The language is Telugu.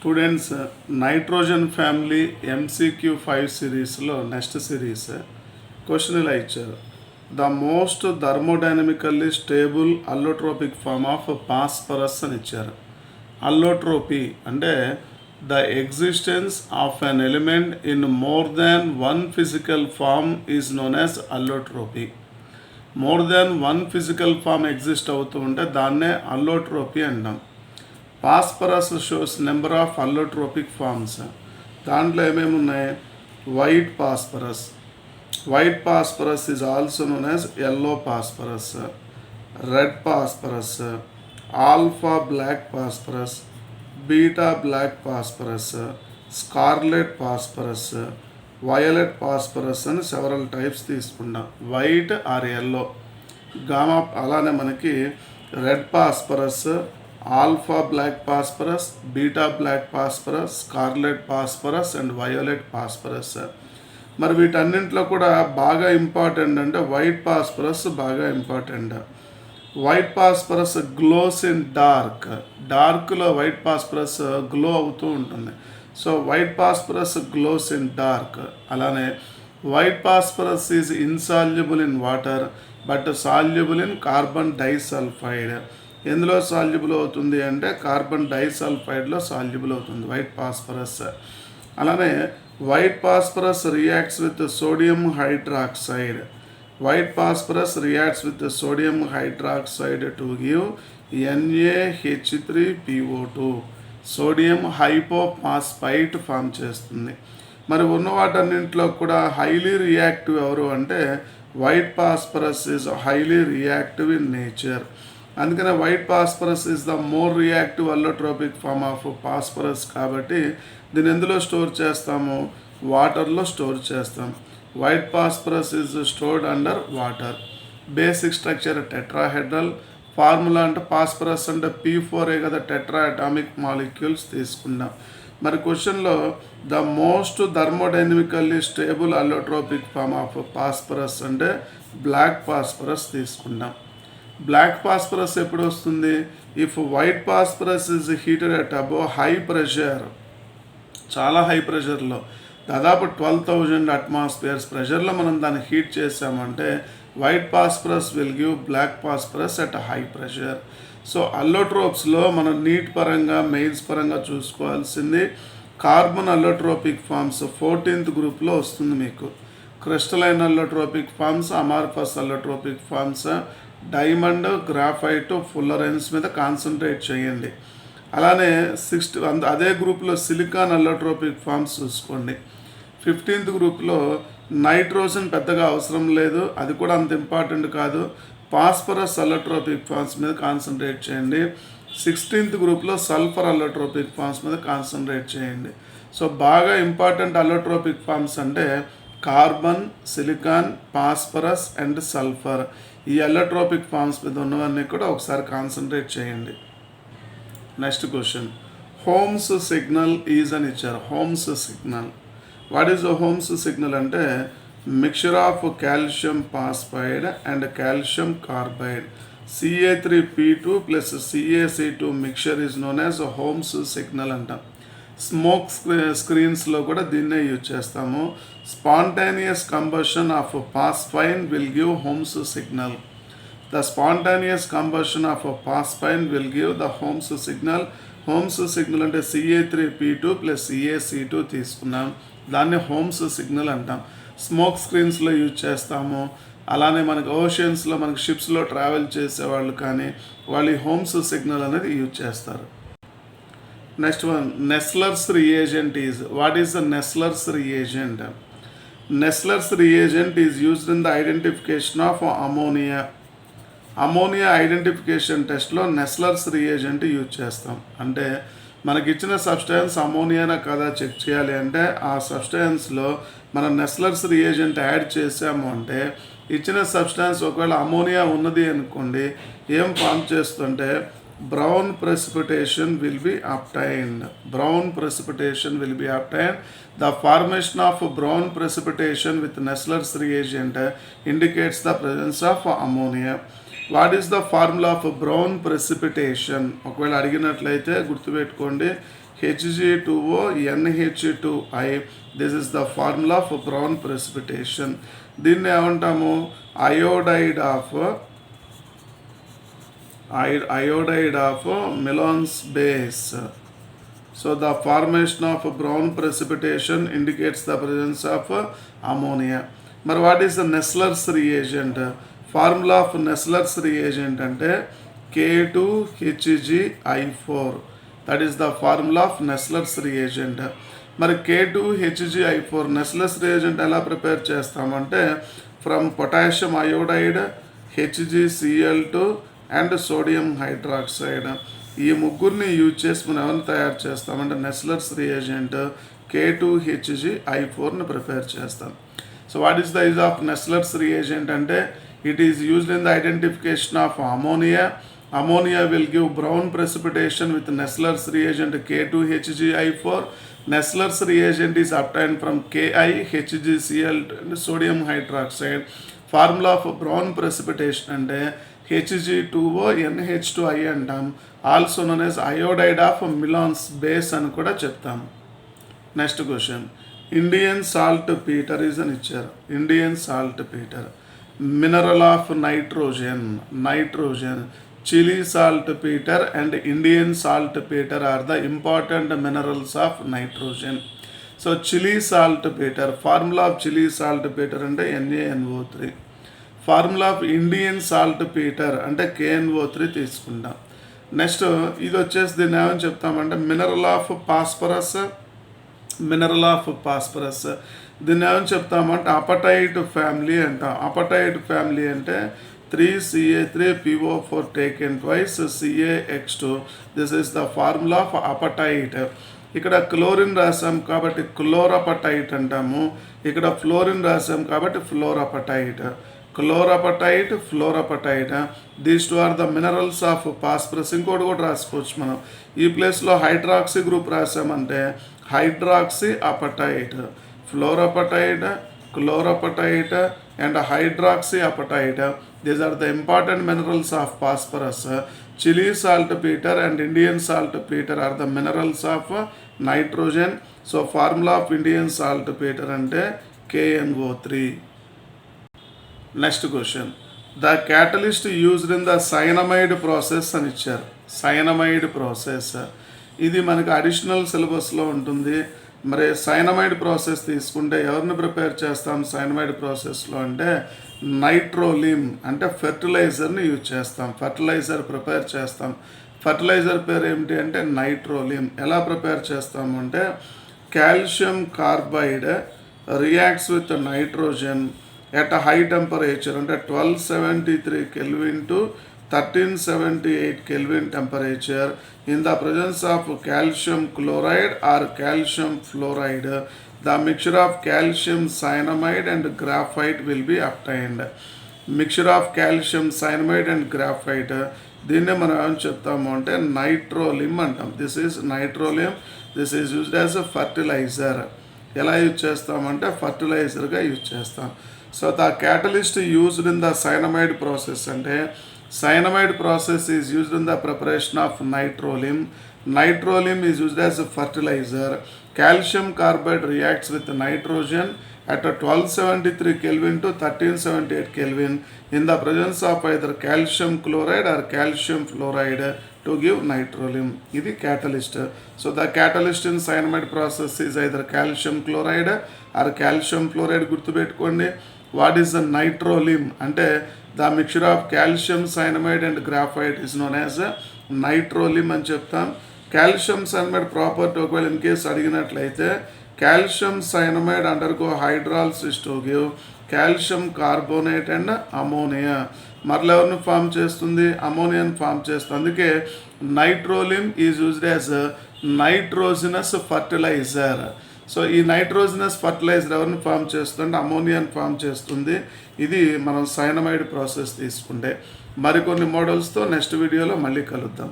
స్టూడెంట్స్ నైట్రోజన్ ఫ్యామిలీ ఎంసీక్యూ 5 సిరీస్లో నెక్స్ట్ సిరీస్ క్వశ్చన్ ఇలా ఇచ్చారు. The most thermodynamically stable allotropic form of phosphorus అని ఇచ్చారు. అల్లోట్రోపీ అంటే the existence of an element in more than one physical form is known as allotropy. More than one physical form exist అవుతూ ఉంటే దాన్నే అల్లోట్రోపీ అంటాం. Phosphorus shows number of allotropic forms. దాంట్లో ఏమేమి ఉన్నాయి? White phosphorus. White phosphorus is also known as yellow phosphorus, red phosphorus, alpha black phosphorus, beta black phosphorus, scarlet phosphorus, violet phosphorus అని సెవరల్ టైప్స్ తీసుకుంటాం. White or yellow, gamma. అలానే మనకి red phosphorus, alpha black phosphorus, beta black phosphorus, scarlet phosphorus and violet phosphorus. మరి వీటన్నింటిలో కూడా బాగా ఇంపార్టెంట్ అంటే వైట్ ఫాస్ఫరస్ బాగా important. White phosphorus glows in dark. డార్క్లో వైట్ ఫాస్ఫరస్ గ్లో అవుతూ ఉంటుంది. So white phosphorus glows in dark. అలానే white phosphorus is insoluble in water but soluble in carbon disulphide. ఎందులో సాల్యుబుల్ అవుతుంది అంటే కార్బన్ డైసల్ఫైడ్లో సాల్యుబుల్ అవుతుంది వైట్ ఫాస్ఫరస్. అలానే white phosphorus reacts with sodium hydroxide. White phosphorus reacts with sodium hydroxide to give NaH3PO2. Sodium hypophosphite form చేస్తుంది. మరి ఉన్న వాటన్నింటిలో కూడా హైలీ రియాక్టివ్ ఎవరు అంటే white phosphorus is highly reactive in nature. అందుకనే white phosphorus is the more reactive allotropic form of phosphorus. కాబట్టి దీన్ని ఎందులో స్టోర్ చేస్తాము? వాటర్లో స్టోర్ చేస్తాం. White phosphorus is stored under water. Basic structure tetrahedral. Formula అంటే ఫాస్ఫరస్ అంటే P4 కదా, టెట్రా అటామిక్ మాలిక్యూల్స్ తీసుకున్నాం. మరి క్వశ్చన్లో the most thermodynamically stable allotropic form of phosphorus అంటే బ్లాక్ ఫాస్ఫరస్ తీసుకున్నాం. బ్లాక్ ఫాస్ఫరస్ ఎప్పుడు వస్తుంది? If white phosphorus is heated at above high pressure, చాలా హై ప్రెషర్లో దాదాపు 12,000 అట్మాస్ఫియర్స్ ప్రెషర్లో మనం దాన్ని హీట్ చేసామంటే white phosphorus will give black phosphorus at high pressure. So అల్లోట్రోప్స్లో మనం నీట్ పరంగా మెయిన్స్ పరంగా చూసుకోవాల్సింది కార్బన్ అల్లోట్రోపిక్ ఫార్మ్స్ 14th గ్రూప్లో వస్తుంది మీకు. Crystalline allotropic forms, amorphous allotropic forms, diamond, graphite, fullerenes మీద కాన్సన్ట్రేట్ చేయండి. అలానే అదే గ్రూప్లో సిలికాన్ అల్లోట్రోపిక్ ఫార్మ్స్ చూసుకోండి. 15th గ్రూప్లో నైట్రోజన్ పెద్దగా అవసరం లేదు, అది కూడా అంత ఇంపార్టెంట్ కాదు. ఫాస్ఫరస్ అల్లోట్రోపిక్ ఫార్మ్స్ మీద కాన్సన్ట్రేట్ చేయండి. 16th గ్రూప్లో సల్ఫర్ అల్లోట్రోపిక్ ఫార్మ్స్ మీద కాన్సన్ట్రేట్ చేయండి. సో బాగా ఇంపార్టెంట్ అల్లోట్రోపిక్ ఫార్మ్స్ అంటే carbon, silicon, phosphorus and sulphur. ఈ అల్లోట్రోపిక్ ఫార్మ్స్ మీద ఉన్నవన్నీ కూడా ఒకసారి కాన్సన్ట్రేట్ చేయండి. Next question, Holmes signal is అని ఇచ్చారు. Holmes signal. What is Holmes signal అంటే mixture of calcium phosphide and calcium carbide, Ca3P2 plus CaC2 mixture is known as Holmes signal అంటాం. స్మోక్ స్క్రీన్స్లో కూడా దీన్నే యూజ్ చేస్తాము. Spontaneous combustion of phosphine will give homes signal. The spontaneous combustion of phosphine will give the homes signal. Homes signal అంటే Ca3P2 ప్లస్ CaC2 తీసుకున్నాం, దాన్ని హోమ్స్ సిగ్నల్ అంటాం. స్మోక్ స్క్రీన్స్లో యూజ్ చేస్తాము. అలానే మనకి ఓషన్స్లో మనకి షిప్స్లో ట్రావెల్ చేసేవాళ్ళు కానీ వాళ్ళు ఈ హోమ్స్ సిగ్నల్ అనేది యూజ్ చేస్తారు. Next one, Nessler's reagent is. What is the Nessler's reagent? Nessler's reagent is used in the identification of ammonia. Ammonia identification టెస్ట్లో నెస్లర్స్ రియేజెంట్ యూజ్ చేస్తాం. అంటే మనకిచ్చిన సబ్స్టెన్స్ అమోనియానా కదా చెక్ చేయాలి అంటే ఆ సబ్స్టెన్స్లో మనం నెస్లర్స్ రియేజెంట్ యాడ్ చేసాము అంటే ఇచ్చిన సబ్స్టెన్స్ ఒకవేళ అమోనియా ఉన్నది అనుకోండి, ఏం ఫామ్ చేస్తుంటే brown precipitation will be obtained. Brown precipitation will be obtained. The formation of brown precipitation with Nessler's reagent indicates the presence of ammonia. What is the formula of brown precipitation? ఒకవేళ అడిగినట్లయితే గుర్తుపెట్టుకోండి, Hg2O NH2I. This is the formula for brown precipitation. దీన్ని ఏమంటాము? Iodide of melons base. So the formation of brown precipitation indicates the presence of ammonia. But what is the Nessler's reagent? Formula of Nessler's reagent ante K2HgI4. That is the formula of Nessler's reagent. మరి K2HgI4 Nessler's reagent ఎలా ప్రిపేర్ చేస్తామంటే from potassium iodide, HgCl2 and sodium hydroxide. ఈ ముగ్గురిని యూజ్ చేసి మనం ఎవరిని తయారు చేస్తామంటే నెస్లర్స్ రియేజెంట్ K2HgI4ని ప్రిపేర్ చేస్తాం. So what is the use of Nessler's reagent అంటే it is used in the identification of ammonia. Ammonia will give brown precipitation with Nessler's reagent K2HgI4. Nessler's reagent is obtained from KiHgCl and sodium hydroxide. Formula of brown precipitation అంటే Hg2O NH2I అంటాం. Also known as iodide of melons base అని కూడా చెప్తాం. Next question, Indian salt Peter is అని ఇచ్చారు. Indian salt Peter, mineral of nitrogen. Chili saltpeter and Indian saltpeter are the important minerals of nitrogen. So chili saltpeter, formula of chili saltpeter అంటే NaNO3. Formula of Indian saltpeter అంటే KNO3 తీసుకుంటాం. నెక్స్ట్ ఇది వచ్చేసి దీన్ని ఏమని చెప్తామంటే మినరల్ ఆఫ్ ఫాస్ఫరస్. దీన్ని ఏమని చెప్తామంటే అపటైట్ ఫ్యామిలీ అంటాం. అపటైట్ ఫ్యామిలీ అంటే 3Ca3PO4 taken twice CaX2. This is the formula of apatite. ఇక్కడ క్లోరిన్ రాసాం కాబట్టి క్లోరపటైట్ అంటాము. ఇక్కడ ఫ్లోరిన్ రాసాం కాబట్టి fluorapatite. These two are the minerals of phosphorus. ఇంకోటి కూడా రాసుకోవచ్చు మనం. ఈ ప్లేస్లో హైడ్రాక్సీ గ్రూప్ రాసామంటే hydroxy apatite. Fluorapatite, chlorapatite and hydroxyapatite. These are the important minerals of phosphorus. Chili saltpeter and Indian saltpeter are the minerals of nitrogen. So formula of Indian saltpeter ante KNO3. Next question, the catalyst used in the cyanamide process అని ఇచ్చారు. cyanamide process ఇది మనకి అడిషనల్ సిలబస్లో ఉంటుంది. మరి సైనమైడ్ ప్రాసెస్ తీసుకుంటే ఎవరిని ప్రిపేర్ చేస్తాం సైనమైడ్ ప్రాసెస్లో అంటే నైట్రోలిమ్ అంటే ఫెర్టిలైజర్ని యూజ్ చేస్తాం. ఫెర్టిలైజర్ ప్రిపేర్ చేస్తాం. ఫెర్టిలైజర్ పేరు ఏమిటి అంటే నైట్రోలిమ్. ఎలా ప్రిపేర్ చేస్తాము అంటే calcium carbide reacts with nitrogen at high temperature అంటే 1273 Kelvin to 1378 Kelvin temperature in the presence of calcium chloride or calcium fluoride. The mixture of calcium cyanamide and graphite will be obtained. Mixture of calcium cyanamide and graphite దీన్నే మనం ఏమని చెప్తాము అంటే నైట్రోలిమ్ అంటాం. This is nitrolim. This is used as a fertiliser. ఎలా యూజ్ చేస్తామంటే ఫర్టిలైజర్గా యూజ్ చేస్తాం. So the catalyst used in the cyanamide process అంటే cyanamide process is used in the preparation of nitrolim. Nitrolim is used as a fertilizer. Calcium carbide reacts with nitrogen at 1273 Kelvin to 1378 Kelvin in the presence of either calcium chloride or calcium fluoride to give nitrolim. This is catalyst. So the catalyst in cyanamide process is either calcium chloride or calcium fluoride. గుర్తుపెట్టుకోండి. What is the nitrolim అంటే the mixture of calcium cyanamide and graphite is known as nitrolim అని చెప్తాం. కాల్షియం సైనమైడ్ ప్రాపర్టీ ఒకవేళ ఇన్ కేసు అడిగినట్లయితే calcium cyanamide undergo hydrolysis to give calcium carbonate and ammonia. మరలా ఎవరిని ఫామ్ చేస్తుంది అమోనియాని ఫామ్ చేస్తుంది. అందుకే nitrolim is used as nitrogenous fertiliser. So ఈ నైట్రోజినస్ ఫర్టిలైజర్ ఎవరిని ఫామ్ చేస్తుంటే అమోనియాని ఫామ్ చేస్తుంది. ఇది మనం సైనమైడ్ ప్రాసెస్ తీసుకుంటే. మరికొన్ని మోడల్స్తో నెక్స్ట్ వీడియోలో మళ్ళీ కలుద్దాం.